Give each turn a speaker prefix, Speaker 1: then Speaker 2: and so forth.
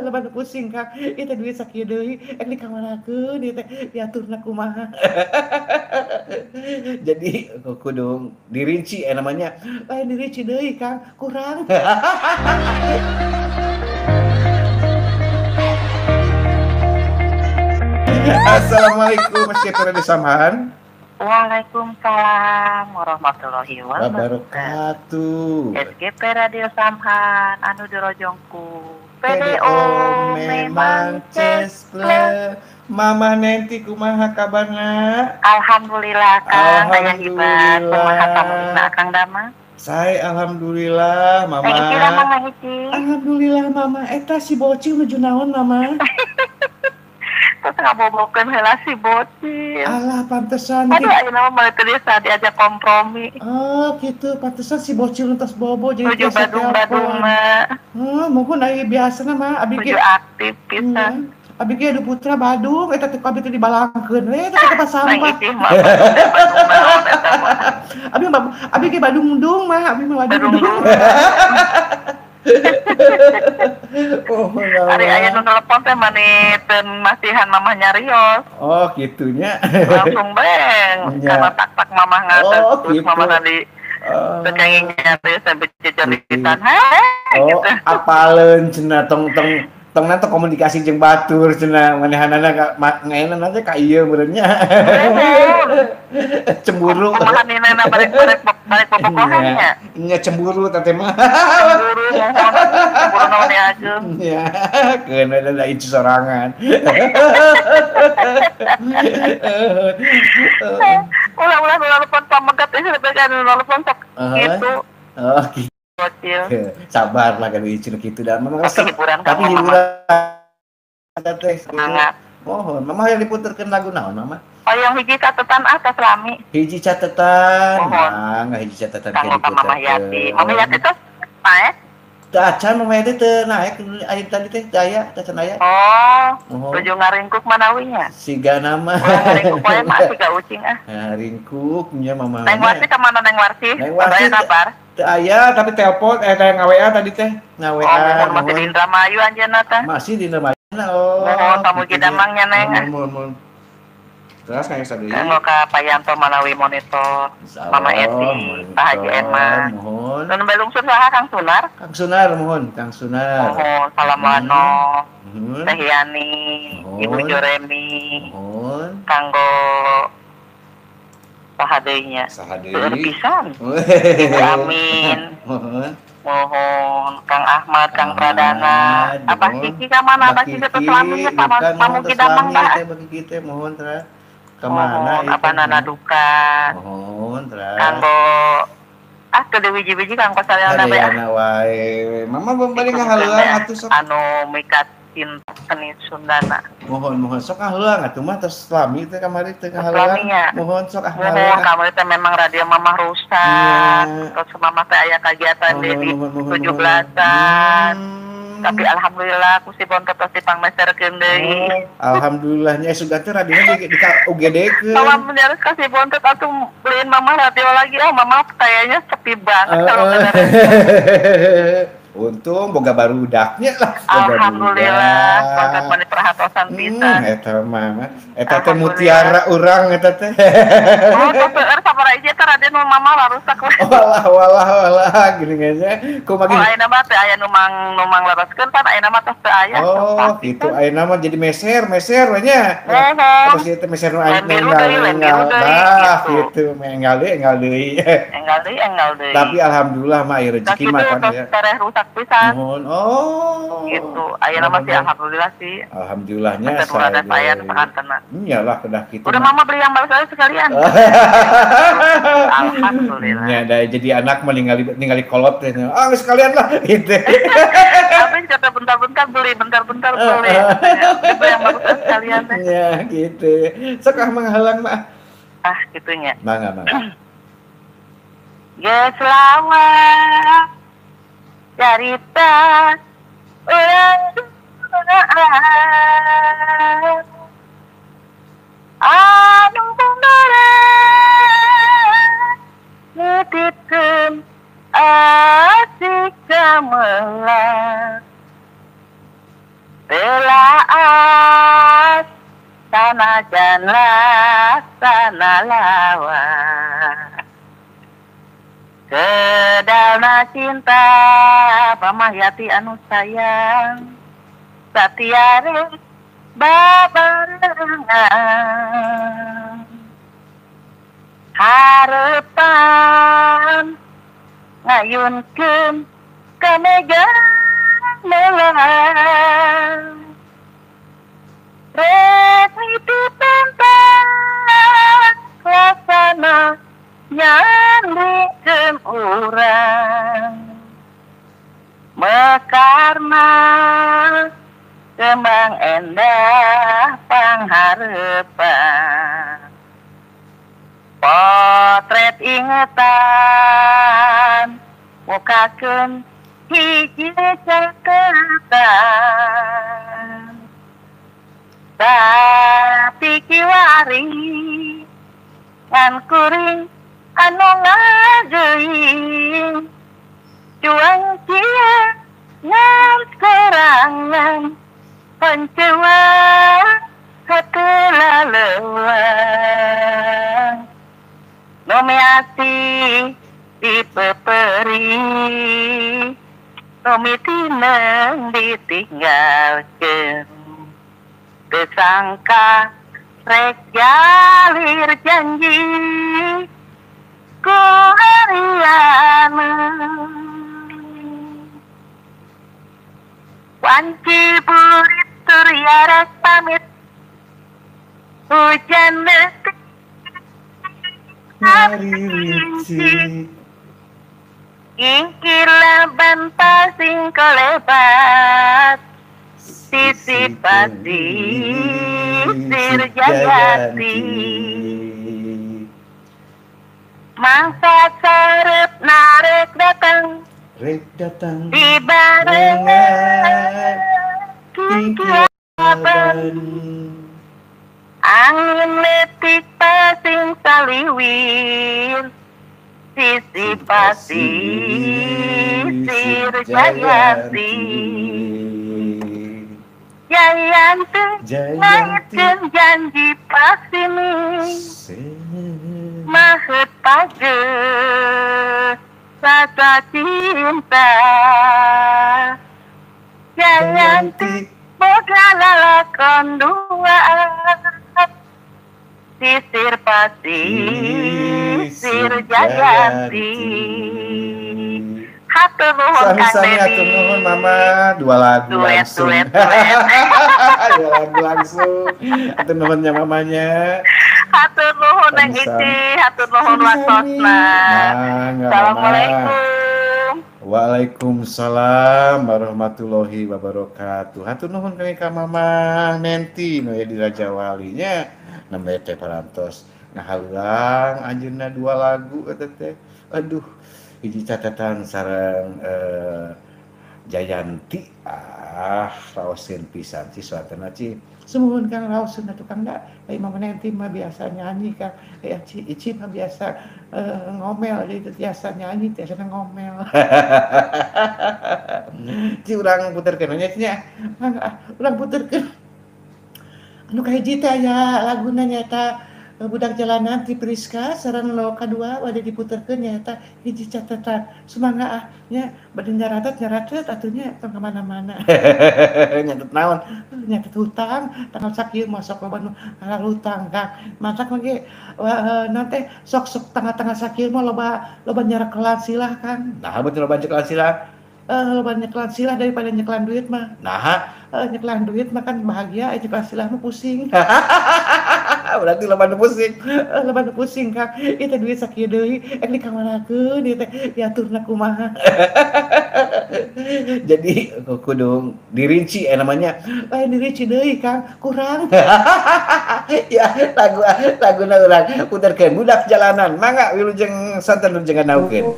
Speaker 1: Leban pusing Kang, ieu teh duit sakieu deui, ek dikamanakeun ieu teh diaturna kumaha. Jadi kudu dirinci namanya, lain dirinci deui Kang, kurang. Assalamualaikum Mas Kepera di Samhan.
Speaker 2: Waalaikumsalam warahmatullahi
Speaker 1: Wabarakatuh.
Speaker 2: SGP Radio Samhan anu dirojongku
Speaker 1: PDO memang cesple. Mama Nenti kumaha kabarna?
Speaker 2: Alhamdulillah Kang aya hibat kumaha tamudina Kang Dama?
Speaker 1: Saya alhamdulillah Mama. Alhamdulillah Mama. Eta si bocil nuju naon Mama?
Speaker 2: Terus ngabobokeun heula si bocil.
Speaker 1: Alah pantesan.
Speaker 2: Aduh ayeuna mah meureun teh saat diajak kompromi.
Speaker 1: Oh gitu, pantesan si bocil entos bobo jadi
Speaker 2: tujuh badung-badung mah.
Speaker 1: Mungkin aya biasana mah abi
Speaker 2: ge aktif pisan.
Speaker 1: Abi ge adu putra Badung eta teh abi teh dibalangkeun we eta tempat sampah. Abi ge Badung mah, abi mah Badung.
Speaker 2: Ari aya nu telepon teh maneh masihan mamah nyarios.
Speaker 1: Oh, gitunya.
Speaker 2: Langsung beng, karena tak mamah ngates terus mamah tadi tekenging nyarios sampai ceceritan.
Speaker 1: Oh, apaleun cenah tong nanti komunikasi jeung batur cenah manehanana ngaeunana teh ka ieu meureunnya. Cemburu.
Speaker 2: Kumaha ninena barek bobogohannya?
Speaker 1: Nya cemburu teh mah.
Speaker 2: Cemburu naon ageum.
Speaker 1: Ya, keun ada itu sorangan.
Speaker 2: Ulah telepon pamegat teh began telepon sok gitu.
Speaker 1: Oh, gitu. Sabar lah kan itu gitu dan memang tapi hiburan teh mohon mama yang diputerkeun lagu naon mama
Speaker 2: yang hiji catetan atas lami
Speaker 1: hiji catetan nah hiji catetan
Speaker 2: ke mama Yati teh naik
Speaker 1: acan mama Yati teh naik ayeuna tadi teh daya cacan aya
Speaker 2: tujuh ngaringkuk manawinya
Speaker 1: siga nama
Speaker 2: ngaringkuk poe mah siga ucing
Speaker 1: ngaringkuk nya mama
Speaker 2: neng warsi ka mana neng warsi kabar
Speaker 1: teu aya tapi telepon teh ngaWA tadi teh ngaWA
Speaker 2: masih di Indramayu anjeunna teh
Speaker 1: masih di Indramayu
Speaker 2: mohon pamugi damangnya neng
Speaker 1: mohon terus kayak sadeui
Speaker 2: mau ka Payanto Manawi Monitor Mama Eti Pak Haji Eman
Speaker 1: mohon
Speaker 2: dan belungsur saha Kang Sunar mohon salam wano Teh Yani Ibu Joremi mohon kanggo sahadeuynya pisan Amin mohon Kang Ahmad Kang Pradana apa sih ka mana apa sih terus lamunnya pamugi damang Mbak
Speaker 1: bagi kita mohon teh kemana
Speaker 2: apa nana duka
Speaker 1: mohon teh
Speaker 2: kanggo teu wiji-wiji kanggo salehna bae
Speaker 1: wae mama bari ngahaluan atuh sok
Speaker 2: anu mikat cinta seni Sundana
Speaker 1: mohon sok ngahaluan atuh mah tos lami teh kamari teh ngahaluan mohon sok
Speaker 2: mohon kamari teh memang radio mamah rusak terus mamah teh aya kagiatan di 17-an tapi alhamdulillah ku si bontot tos dipangmeserkeun deui
Speaker 1: alhamdulillahnya sudah teh radio di UGD-keun
Speaker 2: kalau menjelas ka si bontot atuh beliin mamah radio lagi mamah kayaknya sepi banget kalau
Speaker 1: untung boga barudaknya lah
Speaker 2: alhamdulillah banget mani perhatosan pisan
Speaker 1: eta mah eta teh mutiara urang eta teh
Speaker 2: PR sabaraha ieu teh raden mama larusak we
Speaker 1: walah gini nya kumaha
Speaker 2: ayeuna mah teh aya numang laraskeun pan ayeuna mah tos teu aya
Speaker 1: gitu ayeuna mah jadi meser we nya terus ieu teh meser nu enggal gitu enggal deui tapi alhamdulillah mah aya rezeki mah kan ya
Speaker 2: pisan.
Speaker 1: Mohon.
Speaker 2: Gitu. Ayeuna mah sih alhamdulillah sih.
Speaker 1: Alhamdulillahnya
Speaker 2: saya. Saya tekan-tekan.
Speaker 1: Iyalah kedah kitu.
Speaker 2: Udah mama beli yang baru saya sekalian. Alhamdulillah.
Speaker 1: Ya da jadi anak mah ningali kolot teh. Sekalian lah gitu.
Speaker 2: Tapi kata bentar-bentar beli. Itu yang baru saya sekalian teh.
Speaker 1: Ya gitu. Sok menghalang mah.
Speaker 2: Gitunya.
Speaker 1: Mangga.
Speaker 2: Geus lawan cerita orang anu beneran nitipkeun asik gamelan Telaas sanajan laksana lawan Kedalna cinta pamahyati anu sayang satiare babarengan harapan ngayunkeun kamegang melang rek ditipentang laksana nyandikeun urang mekarna kembang endah pangharepan potret ingetan mukakeun hiji catatan tapi kiwari ngan kuring anu ngageuing juang cia ngan kerangan pancewa hateulah leuang nomeasi dipeperi nomi tineng ditinggalkeun teu sangka rek jalir janji ku hariana wanci burit surya rek pamit hujan detik
Speaker 1: hari rinci
Speaker 2: ingkir laban pasing kolebat sisi pati sirjayati mangsa sarep narek datang di barengan kikiaban angin letik pasing saliwir sisi pati sirjayati Jayanti ngaitkeun janji pasini mahet page rasa cinta Jayanti boga lalakon dua sisir pati sir Jayanti hatur nuhun Kang Dedi.
Speaker 1: Hatur nuhun Mama, dua lagu langsung. Dua lagu langsung. Hatur nuhunnya mamanya.
Speaker 2: Hatur nuhun Neng Ici, hatur nuhun waktosna. Assalamualaikum.
Speaker 1: Waalaikumsalam warahmatullahi wabarakatuh. Hatur nuhun ka Mama Nenti nu di Raja Walinya namanya teh parantos. Nah haluang anjeunna dua lagu eta teh. Aduh, hiji catatan sareng Jayanti raoseun pisan siswatana Ci. Sumuhun Kang raoseun atuh Kang da. Mama Nenti mah biasa nyanyi Kang. Ici mah biasa ngomel jadi biasa nyanyi biasa ngomel. Ci urang puterkeun nya nya. Mangga urang puterkeun. Anu kahiji teh aya laguna nyata budak jalanan ti Priska sareng lo kadua wade diputerkeun nyaeta hiji catatan sumangga nya bade nyaratet atunya tong ka mana-mana. Nyatet naon? Nyatet hutang tanggal sakieu masuk loba nu halal hutang Kang. Masak mah ge naon teh sok tanggal sakieu mah loba nyarekelan silah Kang. Nah, betul loba nyarekelan silah. Loba nyekelan silah daripada nyekelan duit mah. Nah, nyekelan duit mah kan bahagia, nyekelan silah mah pusing. Berarti loba nu pusing Kang. Ieu teh duit sakieu deui, ek dikamanakeun ieu teh diaturna kumaha. Jadi kudu dirinci namanya. Dirinci deui Kang, kurang. Ya, laguna urang puterkeun budak jalanan. Mangga wilujeng santen wilujeng nganaokeun.